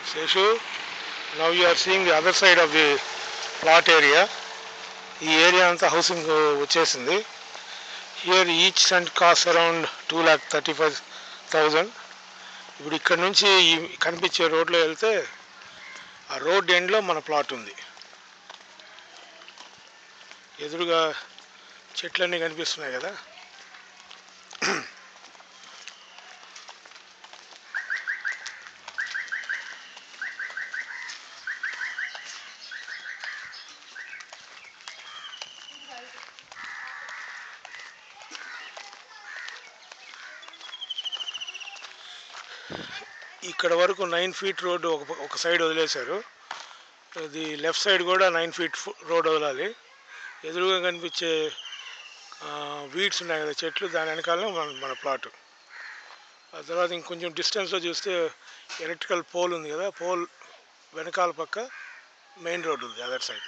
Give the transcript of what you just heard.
Seshu, now you are seeing the other side of the plot area. ఈ area అంతా housing వచ్చేసింది. Here each cent cost around 2,35,000. ఇప్పుడు ఇక్కడ నుంచి కనిపించే రోడ్లో వెళ్తే ఆ రోడ్ ఎండ్లో మన ప్లాట్ ఉంది. ఎదురుగా చెట్లన్నీ కనిపిస్తున్నాయి కదా. ఇక్కడ వరకు 9 feet రోడ్డు ఒక సైడ్ వదిలేశారు. ఇది లెఫ్ట్ సైడ్ కూడా 9 feet రోడ్ వదలాలి. ఎదురుగా కనిపించే వీడ్స్ ఉన్నాయి కదా చెట్లు, దాని వెనకాల మన ప్లాట్. ఆ తర్వాత ఇంకొంచెం డిస్టెన్స్లో చూస్తే ఎలక్ట్రికల్ పోల్ ఉంది కదా, పోల్ వెనకాల పక్క మెయిన్ రోడ్ ఉంది అదర్ సైడ్.